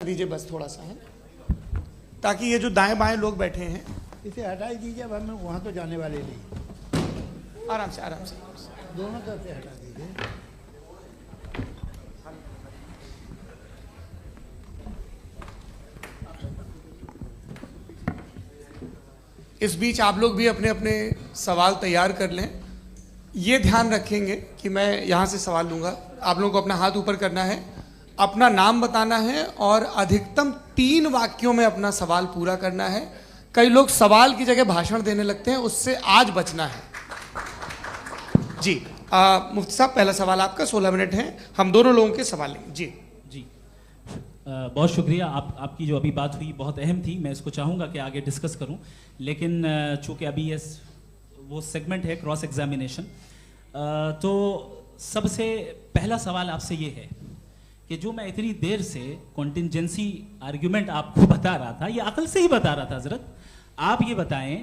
दीजिए बस थोड़ा सा, है ताकि ये जो दाएं बाएं लोग बैठे हैं इसे हटा दीजिए। अब हम वहाँ तो जाने वाले नहीं। आराम से आराम से। दोनों तरफ से हटा दीजिए। इस बीच आप लोग भी अपने अपने सवाल तैयार कर लें। ये ध्यान रखेंगे कि मैं यहाँ से सवाल लूँगा, आप लोगों को अपना हाथ ऊपर करना है, अपना नाम बताना है और अधिकतम 3 वाक्यों में अपना सवाल पूरा करना है। कई लोग सवाल की जगह भाषण देने लगते हैं, उससे आज बचना है जी। मुफ्ती साहब, पहला सवाल आपका, 16 मिनट हैं, हम दोनों लोगों के सवाल लेंगे जी। जी बहुत शुक्रिया। आपकी जो अभी बात हुई बहुत अहम थी, मैं इसको चाहूँगा कि आगे डिस्कस करूँ, लेकिन चूँकि अभी ये वो सेगमेंट है क्रॉस एग्जामिनेशन, तो सबसे पहला सवाल आपसे ये है कि जो मैं इतनी देर से कॉन्टिंजेंसी आर्ग्यूमेंट आपको बता रहा था, ये अकल से ही बता रहा था हजरत, आप ये बताएं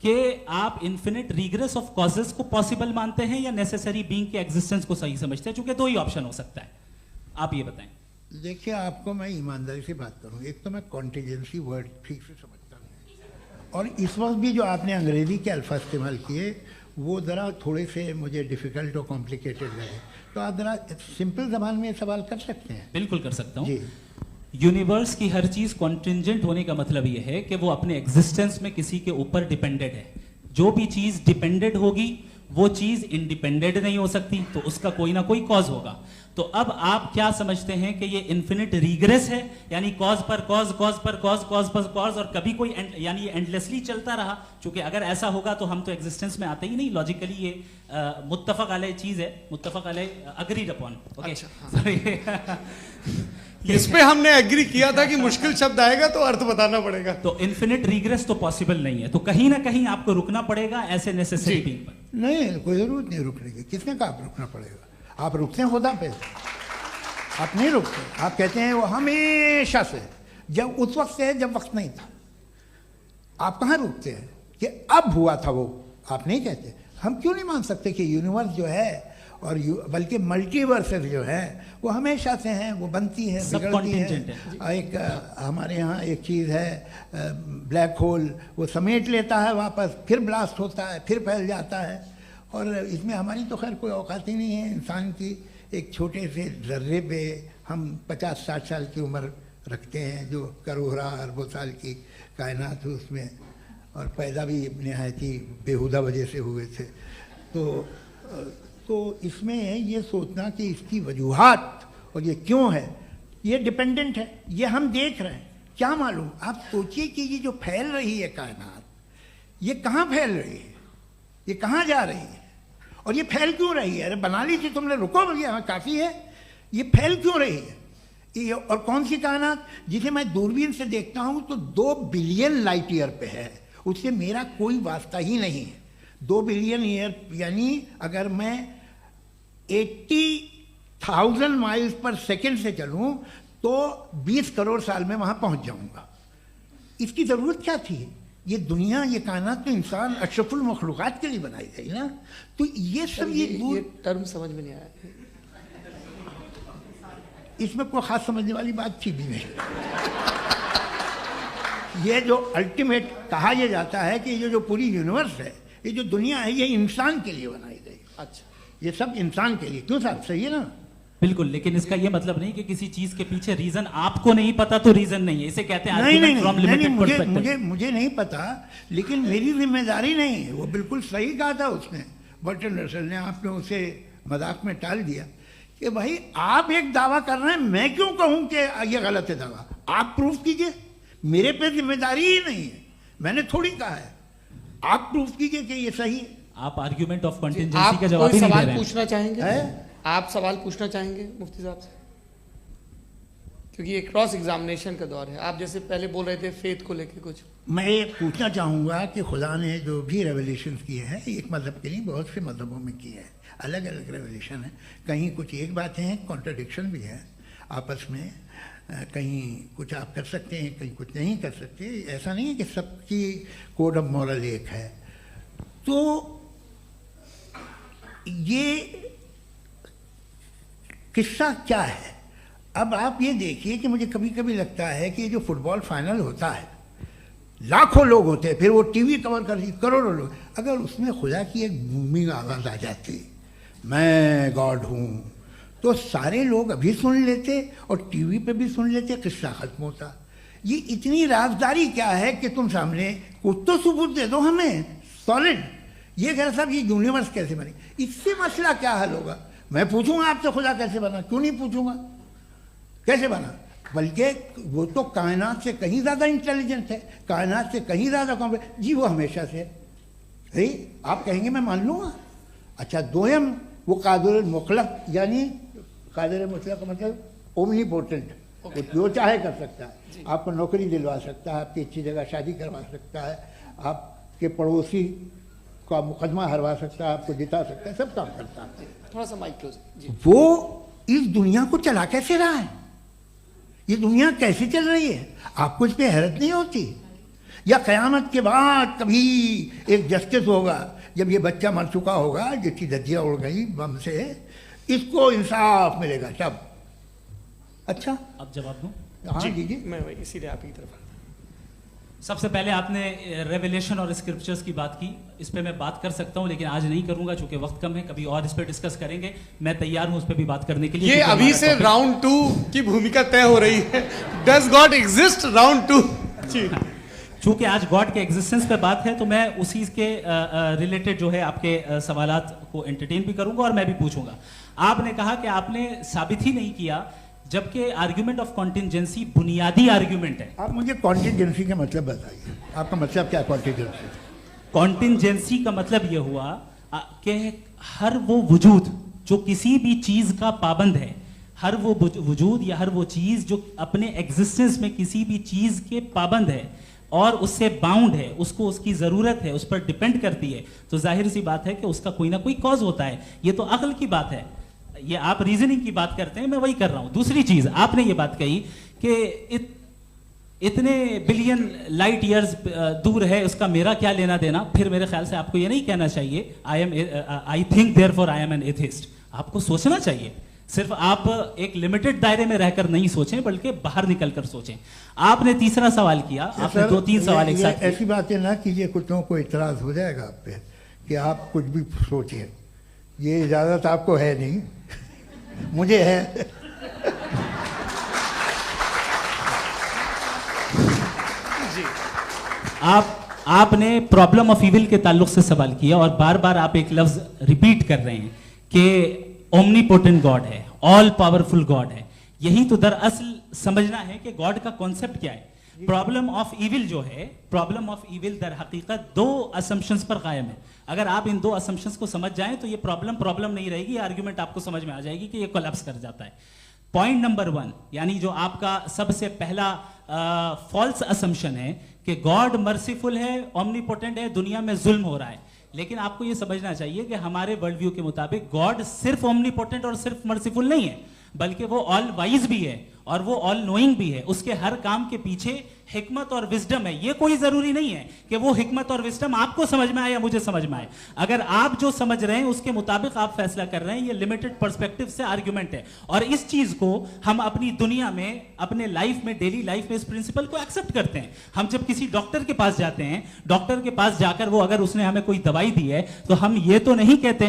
कि आप इन्फिनिट रिग्रेस ऑफ कॉजेस को पॉसिबल मानते हैं या नेसेसरी बीइंग के एग्जिस्टेंस को सही समझते हैं, चूंकि 2 ही ऑप्शन हो सकता है, आप ये बताएं। देखिए, आपको मैं ईमानदारी से बात करूं, एक तो मैं कॉन्टिजेंसी वर्ड ठीक से समझता नहीं, और इस वक्त भी जो आपने अंग्रेजी के अल्फाज इस्तेमाल किए वो ज़रा थोड़े से मुझे डिफ़िकल्ट और कॉम्प्लिकेटेड लगे, तो आप ज़रा सिंपल ज़बान में सवाल कर सकते हैं। बिल्कुल कर सकता हूँ जी। यूनिवर्स की हर चीज कॉन्टिंजेंट होने का मतलब यह है कि वो अपने एग्जिस्टेंस में किसी के ऊपर डिपेंडेड है। जो भी चीज डिपेंडेड होगी वो चीज इंडिपेंडेंट नहीं हो सकती, तो उसका कोई ना कोई कॉज होगा। तो अब आप क्या समझते हैं कि ये इन्फिनिट रिग्रेस है, यानी कॉज पर कॉज, कॉज पर कॉज, कॉज पर कॉज, और कभी कोई यानी ये एंडलेसली चलता रहा? क्योंकि अगर ऐसा होगा तो हम तो एग्जिस्टेंस में आते ही नहीं, लॉजिकली ये मुत्तफक अलैह चीज है, मुत्तफक अलैह अग्रीड अपॉन। इस पे हमने एग्री किया था कि मुश्किल शब्द आएगा तो अर्थ बताना पड़ेगा। तो इन्फिनिट रिग्रेस तो पॉसिबल नहीं है, तो कहीं ना कहीं आपको रुकना पड़ेगा ऐसे नेसेसरी बीइंग पर। नहीं, कोई जरूरत नहीं रुकने की। किसने कहा आप रुकना पड़ेगा? आप रुकते हैं खुदा पे, आप नहीं रुकते। आप कहते हैं वो हमेशा से, जब उस वक्त से है जब वक्त नहीं था। आप कहाँ रुकते हैं कि अब हुआ था वो? आप नहीं कहते। हम क्यों नहीं मान सकते कि यूनिवर्स जो है और बल्कि मल्टीवर्सेस जो है वो हमेशा से हैं, वो बनती है, बिगड़ती है। एक हमारे यहाँ एक चीज़ है ब्लैक होल, वो समेट लेता है वापस, फिर ब्लास्ट होता है, फिर फैल जाता है। और इसमें हमारी तो खैर कोई औकात ही नहीं है इंसान की। एक छोटे से ज़र्रे पे हम 50-60 साल की उम्र रखते हैं, जो करोड़ों अरबों साल की कायनात है उसमें, और पैदा भी नहायत ही बेहुदा वजह से हुए थे। तो इसमें ये सोचना कि इसकी वजूहात और ये क्यों है, ये डिपेंडेंट है, ये हम देख रहे हैं, क्या मालूम। आप सोचिए कि ये जो फैल रही है कायनात, ये कहाँ फैल रही है, ये कहाँ जा रही है, और ये फैल क्यों रही है? अरे बना ली थी तुमने, रुको भैया, हाँ काफ़ी है। ये फैल क्यों रही है? ये और कौन सी कायनात जिसे मैं दूरबीन से देखता हूँ तो 2 बिलियन लाइट ईयर पे है, उससे मेरा कोई वास्ता ही नहीं है। 2 बिलियन ईयर यानी अगर मैं 80,000 माइल्स पर सेकेंड से चलूं तो 20 करोड़ साल में वहां पहुंच जाऊंगा। इसकी जरूरत क्या थी? ये दुनिया, ये कायनात तो इंसान अशरफुल मखलूकात के लिए बनाई गई ना। तो ये सब ये टर्म समझ में नहीं आया, इसमें कोई खास समझने वाली बात थी भी नहीं। ये जो अल्टीमेट कहा यह जाता है कि ये जो पूरी यूनिवर्स है, ये जो दुनिया है, ये इंसान के लिए बनाई गई। अच्छा, ये सब इंसान के लिए। क्यों साहब, सही है ना? बिल्कुल, लेकिन इसका ये मतलब नहीं कि किसी चीज के पीछे रीजन आपको नहीं पता तो रीजन नहीं है, इसे कहते हैं नहीं, मुझे नहीं पता, लेकिन मेरी जिम्मेदारी नहीं है। वो बिल्कुल सही कहा था उसने, बर्टन रसल ने। आपने उसे मजाक में टाल दिया कि भाई आप एक दावा कर रहे हैं, मैं क्यों कहूं कि ये गलत है दावा? आप प्रूफ कीजिए, मेरे पे जिम्मेदारी ही नहीं है, मैंने थोड़ी कहा है। आप प्रूफ कीजिए कि ये सही है। आप आर्ग्यूमेंट ऑफ कंटिजेंसी का जवाब ही नहीं दे रहे हैं। पूछना चाहेंगे? आप सवाल पूछना चाहेंगे मुफ्ती साहब से? क्योंकि ये क्रॉस एग्जामिनेशन का दौर है। आप जैसे पहले बोल रहे थे फेथ को लेके कुछ, मैं ये पूछना चाहूँगा कि खुदा ने जो भी रेवलेशन किए हैं, एक मज़हब के नहीं बहुत से मज़हबों में किए हैं, अलग अलग रेवलेशन है। कहीं कुछ एक बातें हैं, कॉन्ट्रडिक्शन भी है आपस में, कहीं कुछ आप कर सकते हैं, कहीं कुछ नहीं कर सकते। ऐसा नहीं है कि सबकी कोड ऑफ मॉरल एक है। तो ये किस्सा क्या है? अब आप ये देखिए कि मुझे कभी कभी लगता है कि ये जो फुटबॉल फाइनल होता है, लाखों लोग होते हैं, फिर वो टीवी कवर कर करोड़ों लोग, अगर उसमें खुदा की एक बूमिंग आवाज़ आ जाती, मैं गॉड हूँ, तो सारे लोग अभी सुन लेते और टीवी पे भी सुन लेते, किस्सा खत्म होता। ये इतनी राजदारी क्या है कि तुम सामने कुछ तो सबूत दे दो हमें सॉलिड। ये कह साहब ये यूनिवर्स कैसे बनी, इससे मसला क्या हल होगा? मैं पूछूंगा आपसे खुदा कैसे बना, क्यों नहीं पूछूंगा कैसे बना? बल्कि वो तो कायनात से कहीं ज़्यादा इंटेलिजेंट है, कायनात से कहीं ज़्यादा कॉम्प्लेक्स। जी वो हमेशा से है, आप कहेंगे मैं मान लूँगा। अच्छा दोयम वो कादिर मुतलक, यानी कादिर मुतलक का मतलब ओमनीपोटेंट, वो जो चाहे कर सकता है, आपको नौकरी दिलवा सकता है, आपकी अच्छी जगह शादी करवा सकता है, आपके पड़ोसी का मुकदमा हरवा सकता है, आपको जिता सकता है, सब काम करता है। थोड़ा सा माइक क्लोज जी। वो इस दुनिया को चला कैसे रहा है, ये दुनिया कैसे चल रही है, आपको इस पर हैरत नहीं होती? या क़यामत के बाद कभी एक जस्टिस होगा, जब ये बच्चा मर चुका होगा जिसकी धज्जियाँ उड़ गई बम से, इसको इंसाफ मिलेगा तब? अच्छा अब जवाब दूं? हाँ जी जी। मैं वही इसीलिए आप की तरफ। सबसे पहले आपने रेवलेशन और स्क्रिप्चर्स की बात की, इस पे मैं बात कर सकता हूं लेकिन आज नहीं करूंगा चूंकि वक्त कम है, कभी और इस पे डिस्कस करेंगे। मैं तैयार हूं उस पे भी बात करने के लिए। ये क्योंकि अभी हमारा से topic- राउंड 2 की भूमिका तय हो रही है। डज गॉड एग्जिस्ट राउंड 2 जी। चूंकि आज गॉड के एग्जिस्टेंस पे बात है तो मैं उसी के रिलेटेड जो है आपके सवालात को एंटरटेन भी करूंगा और मैं भी पूछूंगा। आपने कहा कि आपने साबित ही नहीं किया, जबकि आर्ग्यूमेंट ऑफ कॉन्टिजेंसी बुनियादी आर्ग्यूमेंट है। आप मुझे कॉन्टिजेंसी का मतलब बताइए, आपका मतलब क्या है कॉन्टिजेंसी? कॉन्टिजेंसी का मतलब यह हुआ कि हर वो वजूद जो किसी भी चीज का पाबंद है, हर वो वजूद या हर वो चीज जो अपने एग्जिस्टेंस में किसी भी चीज के पाबंद है और उससे बाउंड है, उसको उसकी जरूरत है, उस पर डिपेंड करती है, तो जाहिर सी बात है कि उसका कोई ना कोई कॉज होता है। ये तो अक्ल की बात है, ये आप रीजनिंग की बात करते हैं, मैं वही कर रहा हूं। दूसरी चीज आपने ये बात कही कि इतने बिलियन लाइट ईयर्स दूर है, उसका मेरा क्या लेना देना। फिर मेरे ख्याल से आपको ये नहीं कहना चाहिए I think therefore I am an atheist. आपको सोचना चाहिए, सिर्फ आप एक लिमिटेड दायरे में रहकर नहीं सोचें बल्कि बाहर निकलकर सोचें। आपने तीसरा सवाल किया, आपने 2-3 सवाल एक साथ किए। ऐसी बातें ना कीजिए, कुत्तों को इतराज हो जाएगा आप पे कि आप कुछ भी सोचिए, ये इजाजत आपको है नहीं, मुझे है। आपने प्रॉब्लम ऑफ इविल के ताल्लुक से सवाल किया और बार बार आप एक लफ्ज रिपीट कर रहे हैं कि ओमनीपोटेंट गॉड है, ऑल पावरफुल गॉड है। यही तो दरअसल समझना है कि गॉड का कॉन्सेप्ट क्या है। प्रॉब्लम ऑफ इविल जो है, प्रॉब्लम ऑफ इविल दर हकीकत 2 असम्पशंस पर कायम है। अगर आप इन 2 असम्पशंस को समझ जाएं तो ये प्रॉब्लम नहीं रहेगी, आर्ग्यूमेंट आपको समझ में आ जाएगी कि ये कोलैप्स कर जाता है। पॉइंट नंबर 1, यानी जो आपका सबसे पहला फॉल्स असम्पशन है कि गॉड मर्सीफुल है, ओमनीपोटेंट है, दुनिया में जुल्म हो रहा है। लेकिन आपको यह समझना चाहिए कि हमारे वर्ल्ड व्यू के मुताबिक गॉड सिर्फ ओमनीपोटेंट और सिर्फ मर्सीफुल नहीं है, बल्कि वो ऑल वाइज भी है और वो ऑल नोइंग भी है। उसके हर काम के पीछे हिकमत और विजडम है। ये कोई जरूरी नहीं है कि वो हिकमत और विजडम आपको समझ में आए या मुझे समझ में आए। अगर आप जो समझ रहे हैं उसके मुताबिक आप फैसला कर रहे हैं, ये लिमिटेड पर्सपेक्टिव से आर्ग्यूमेंट है। और इस चीज को हम अपनी दुनिया में, अपने लाइफ में, डेली लाइफ में इस प्रिंसिपल को एक्सेप्ट करते हैं। हम जब किसी डॉक्टर के पास जाते हैं, डॉक्टर के पास जाकर वो अगर उसने हमें कोई दवाई दी है तो हम ये तो नहीं कहते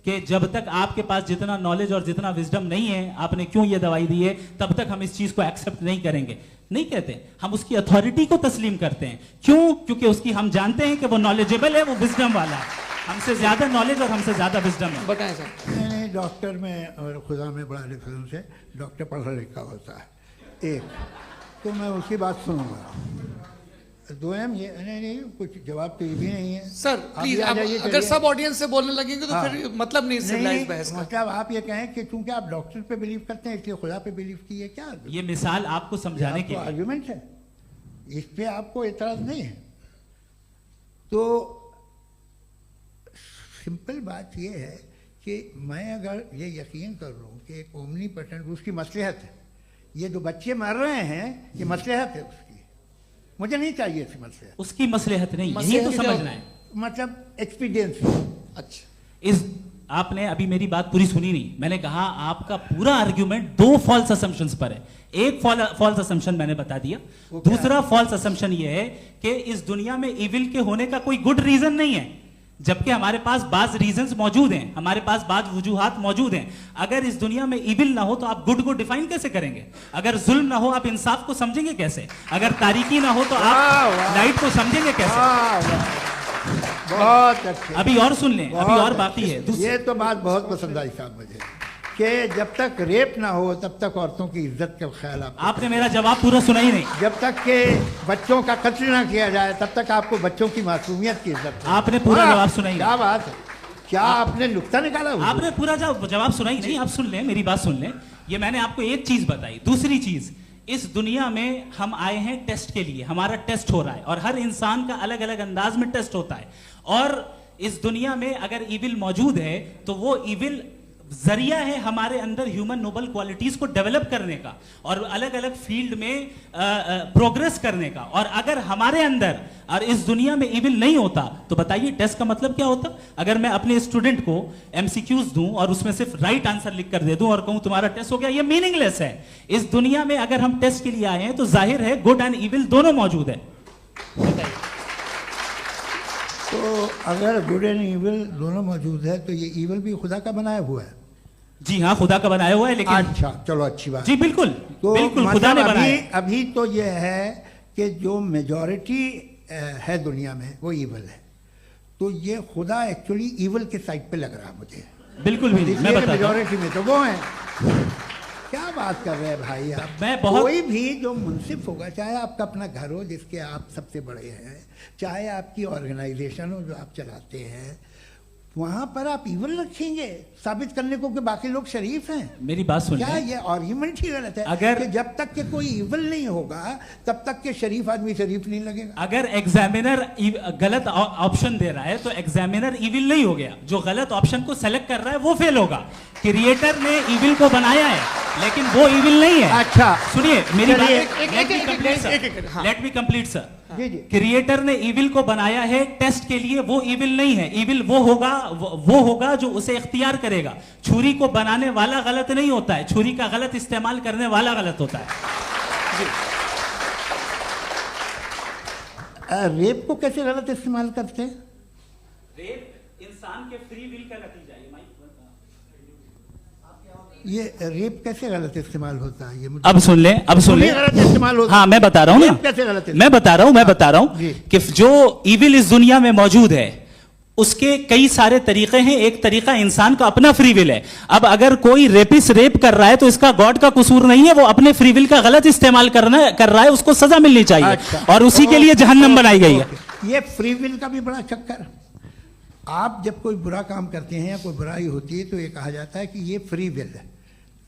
कि जब तक आपके पास जितना नॉलेज और जितना विजडम नहीं है, आपने क्यों ये दवाई दी है, तब तक हम इस चीज को एक्सेप्ट नहीं करेंगे। नहीं कहते, हम उसकी अथॉरिटी को तस्लीम करते हैं। क्यों? क्योंकि उसकी हम जानते हैं कि वो नॉलेजेबल है, वो विजडम वाला है, हमसे ज्यादा नॉलेज और हमसे ज्यादा विजडम है। बताएं सर। नहीं, डॉक्टर में और खुदा में बड़ा डिफरेंस है। डॉक्टर पढ़ा लिखा होता है एक, तो मैं उसकी बात सुनूंगा। दोयम ये नहीं, कुछ जवाब तो ये भी नहीं है सर प्लीज, अगर सब ऑडियंस से बोलने लगेंगे तो फिर मतलब नहीं सिविलाइज्ड बहस का। मतलब आप ये कहें कि चूंकि आप डॉक्टर पे बिलीव करते हैं इसलिए खुदा पे बिलीव किए, क्या ये मिसाल आपको समझाने के लिए आर्गुमेंट है, इस पे आपको एतराज नहीं है। तो सिंपल बात ये है कि मैं अगर ये यकीन कर लूँ कि एक ओमनीपोटेंट, उसकी मसलहत है, ये जो बच्चे मर रहे हैं ये मसलहत है उसकी, मुझे नहीं चाहिए इसकी मसलहत। उसकी मसलहत नहीं, यही तो समझना है। मतलब एक्सपीडियंस। अच्छा, आपने अभी मेरी बात पूरी सुनी नहीं। मैंने कहा आपका पूरा आर्ग्यूमेंट 2 फॉल्स असम्पशंस पर है। एक फॉल्स असम्पशन मैंने बता दिया, दूसरा फॉल्स असम्पशन ये है कि इस दुनिया में इविल के होने का कोई गुड रीजन नहीं है, जबकि हमारे पास बाज रीजंस मौजूद हैं, हमारे पास बाज वजूहात मौजूद हैं। अगर इस दुनिया में इविल ना हो तो आप गुड को डिफाइन कैसे करेंगे? अगर जुल्म ना हो आप इंसाफ को समझेंगे कैसे? अगर तारीकी ना हो तो आप लाइट को समझेंगे कैसे? बहुत अच्छे। अभी और सुन लें, अभी और बाकी है। ये तो बात बहुत पसंद आई साहब मुझे, कि जब तक रेप ना हो तब तक औरतों की इज्जत का ख्याल आपने मेरा जवाब पूरा सुना ही नहीं। जब तक के बच्चों का कत्ल ना किया जाए तब तक आपको बच्चों की मासूमियत की इज्जत। आपने पूरा जवाब सुना ही नहीं। क्या बात है, क्या आपने नुक्ता निकाला? आपने पूरा जवाब सुना ही नहीं। आप सुन लें, मेरी बात सुन लें। ये मैंने आपको एक चीज बताई। दूसरी चीज, इस दुनिया में हम आए हैं टेस्ट के लिए, हमारा टेस्ट हो रहा है और हर इंसान का अलग अलग अंदाज में टेस्ट होता है। और इस दुनिया में अगर इविल मौजूद है तो वो इविल जरिया है हमारे अंदर ह्यूमन नोबल क्वालिटीज को डेवलप करने का और अलग अलग फील्ड में प्रोग्रेस करने का। और अगर हमारे अंदर और इस दुनिया में इविल नहीं होता तो बताइए टेस्ट का मतलब क्या होता? अगर मैं अपने स्टूडेंट को एमसीक्यूज दूं और उसमें सिर्फ राइट आंसर लिख कर दे दूं और कहूं तुम्हारा टेस्ट हो गया, ये मीनिंगलेस है। इस दुनिया में अगर हम टेस्ट के लिए आए हैं तो जाहिर है गुड एंड इविल दोनों मौजूद है। तो अगर गुड एंड इविल दोनों मौजूद है तो ये इविल भी खुदा का बनाया हुआ है? जी हाँ, खुदा का बनाया हुआ है। लेकिन अच्छा, चलो अच्छी बात। जी बिल्कुल, तो बिल्कुल खुदा ने बनाया। अभी तो ये है कि जो मेजॉरिटी है दुनिया में वो इविल है, तो ये खुदा एक्चुअली इविल के साइड पे लग रहा है मुझे। बिल्कुल भी नहीं, मैं बता मेजॉरिटी में तो वो है। क्या बात कर रहे हैं भाई आप? कोई भी जो मुंसिफ होगा, चाहे आपका अपना घर हो जिसके आप सबसे बड़े हैं, चाहे आपकी ऑर्गेनाइजेशन हो जो आप चलाते हैं, वहां पर आप इविल रखेंगे साबित करने को कि बाकी लोग शरीफ हैं? मेरी बात सुनिए। क्या ये आर्ग्यूमेंट ही गलत है? अगर कि जब तक के कोई इविल नहीं होगा तब तक के शरीफ आदमी शरीफ नहीं लगेगा। अगर एग्जामिनर गलत ऑप्शन दे रहा है तो एग्जामिनर इविल नहीं हो गया। जो गलत ऑप्शन को सेलेक्ट कर रहा है वो फेल होगा। क्रिएटर ने इविल को बनाया है लेकिन वो इविल नहीं है। अच्छा सुनिए मेरी बात, हाँ। Let me complete sir. जी जी। क्रिएटर ने इविल को बनाया है टेस्ट के लिए, वो इविल नहीं है। इविल वो होगा जो उसे इख्तियार करेगा। छुरी को बनाने वाला गलत नहीं होता है, छुरी का गलत इस्तेमाल करने वाला गलत होता है। रेप को कैसे गलत इस्तेमाल करते हैं? रेप इंसान के फ्री विल का नतीजा है। ये रेप कैसे गलत इस्तेमाल होता है? ये मुझे अब सुन लें, अब सुन लें। गलत इस्तेमाल होता है। हाँ मैं बता रहा हूँ ना, कैसे गलत? मैं बता रहा हूँ कि जो इविल इस दुनिया में मौजूद है उसके कई सारे तरीके हैं। एक तरीका इंसान का अपना फ्री विल है। अब अगर कोई रेपिस्ट रेप कर रहा है तो इसका गॉड का कसूर नहीं है, वो अपने फ्री विल का गलत इस्तेमाल कर रहा है, उसको सजा मिलनी चाहिए। अच्छा। और उसी के लिए जहन्नम बनाई गई है। ये फ्री विल का भी बड़ा चक्कर। आप जब कोई बुरा काम करते हैं या कोई बुराई होती है तो ये कहा जाता है कि ये फ्री विल है।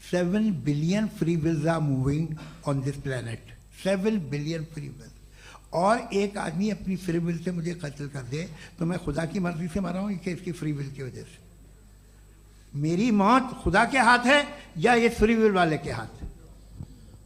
7 billion free wills are moving on this planet. 7 billion free will. और एक आदमी अपनी फ्री विल से मुझे कत्ल कर दे तो मैं खुदा की मर्जी से मरा हूं कि इसकी फ्री विल की वजह से? मेरी मौत खुदा के हाथ है या ये फ्री विल वाले के हाथ?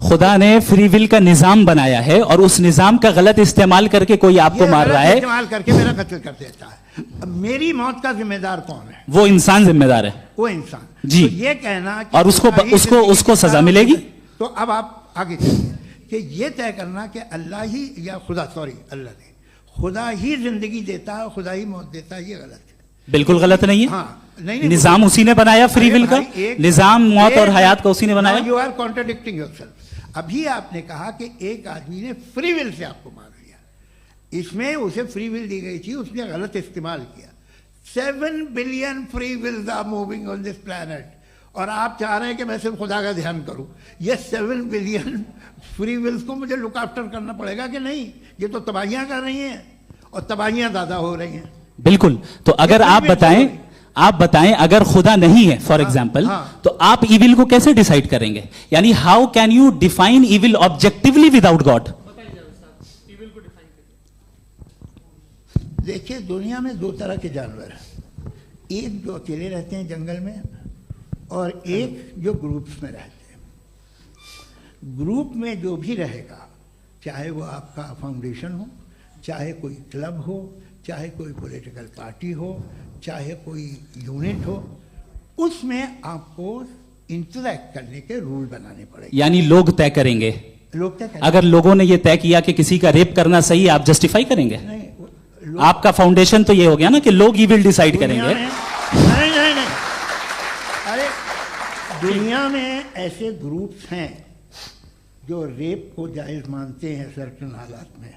खुदा ने फ्री विल का निजाम बनाया है और उस निजाम का गलत इस्तेमाल करके कोई आपको मार रहा है, इस्तेमाल करके मेरा कत्ल कर देता है। अब मेरी मौत का जिम्मेदार कौन है? वो इंसान जिम्मेदार है। वो इंसान जी। तो ये कहना कि और उसको सजा मिलेगी। तो अब आप आगे चलिए कि ये तय करना कि अल्लाह ही या अल्लाह ने खुदा ही जिंदगी देता है, खुदा ही मौत देता है, ये गलत है। बिल्कुल गलत नहीं है। हाँ, नहीं, निजाम उसी ने बनाया फ्री विल का। निजाम मौत और हयात का उसी ने बनाया। You are contradicting yourself. अभी आपने कहा कि एक आदमी ने फ्री विल से आपको मार दिया, इसमें उसे फ्री विल दी गई थी, उसने गलत इस्तेमाल किया। 7 billion free wills are moving on this planet और आप चाह रहे हैं कि मैं सिर्फ खुदा का ध्यान करूं। ये 7 बिलियन फ्री विल्स को मुझे लुक आफ्टर करना पड़ेगा कि नहीं? ये तो तबाहियां कर रही हैं और तबाहियां ज़्यादा हो रही हैं। बिल्कुल। तो अगर आप बताएं अगर खुदा नहीं है फॉर एग्जाम्पल, तो आप इविल को कैसे डिसाइड करेंगे? यानी how can you define evil objectively without God? देखिए, दुनिया में 2 तरह के जानवर हैं। एक जो अकेले रहते हैं जंगल में और एक जो ग्रुप्स में रहते हैं। ग्रुप में जो भी रहेगा, चाहे वो आपका फाउंडेशन हो, चाहे कोई क्लब हो, चाहे कोई पॉलिटिकल पार्टी हो, चाहे कोई यूनिट हो, उसमें आपको इंटरैक्ट करने के रूल बनाने पड़ेंगे। यानी लोग तय करेंगे। लोग क्या करेंगे? अगर लोगों ने ये तय किया कि किसी का रेप करना सही है, आप जस्टिफाई करेंगे? नहीं, आपका फाउंडेशन तो ये हो गया ना कि लोग ही विल डिसाइड करेंगे। नहीं नहीं नहीं, अरे दुनिया में ऐसे ग्रुप्स हैं जो रेप को जायज़ मानते हैं सर्टेन हालात में।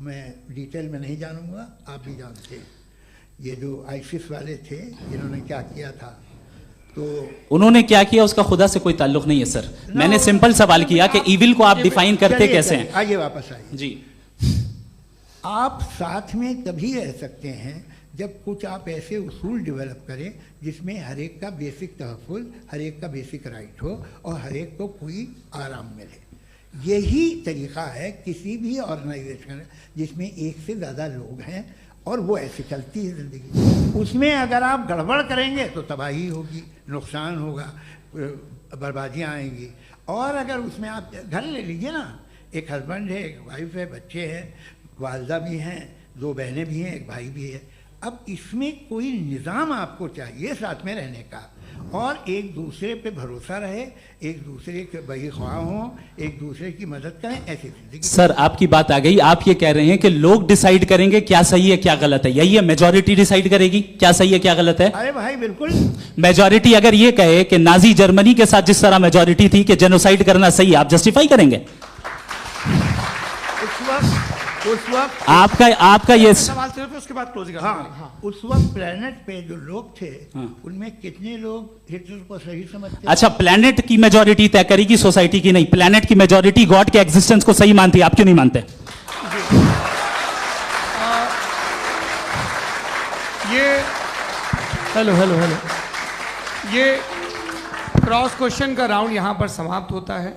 मैं डिटेल में नहीं जानूंगा, आप भी जानते हैं। ये जो आईसिस वाले थे इन्होंने क्या किया था, तो उन्होंने क्या किया उसका खुदा से कोई ताल्लुक नहीं है सर। मैंने सिंपल सवाल किया कि इविल को आप डिफाइन करते कैसे हैं? आइए वापस आइए जी। आप साथ में तभी रह सकते हैं जब कुछ आप ऐसे उसूल डेवलप करें जिसमें हर एक का बेसिक तहफ़्फ़ुज़, हर एक का बेसिक राइट हो और हर एक को कोई आराम मिले। यही तरीक़ा है किसी भी ऑर्गेनाइजेशन जिसमें एक से ज़्यादा लोग हैं और वो ऐसे चलती है ज़िंदगी। उसमें अगर आप गड़बड़ करेंगे तो तबाही होगी, नुकसान होगा, बर्बादियाँ आएंगी। और अगर उसमें आप घर ले लीजिए ना, एक हस्बैंड है, एक वाइफ है, बच्चे हैं, वालदा भी हैं, 2 बहनें भी हैं, एक भाई भी है। अब इसमें कोई निज़ाम आपको चाहिए साथ में रहने का, और एक दूसरे पे भरोसा रहे, एक दूसरे के बहीख्वाह हों, एक दूसरे की मदद करें, ऐसी जिंदगी। सर आपकी बात आ गई। आप ये कह रहे हैं कि लोग डिसाइड करेंगे क्या सही है क्या गलत है, यही है? मेजॉरिटी डिसाइड करेगी क्या सही है क्या गलत है? अरे भाई बिल्कुल। मेजॉरिटी अगर ये कहे कि नाजी जर्मनी के साथ जिस तरह मेजॉरिटी थी कि जेनोसाइड करना सही है, आप जस्टिफाई करेंगे? उस वक्त आपका ये सवाल सिर्फ उसके बाद क्लोजिंग करेंगे। हाँ, उस वक्त प्लेनेट पे जो लोग थे हाँ। उनमें कितने लोग हिटलर को सही समझते? अच्छा, प्लेनेट की मेजॉरिटी तय करेगी, सोसाइटी की नहीं। प्लेनेट की मेजॉरिटी गॉड के एग्जिस्टेंस को सही मानती है, आप क्यों नहीं मानते? ये हेलो ये क्रॉस क्वेश्चन का राउंड यहाँ पर समाप्त होता है।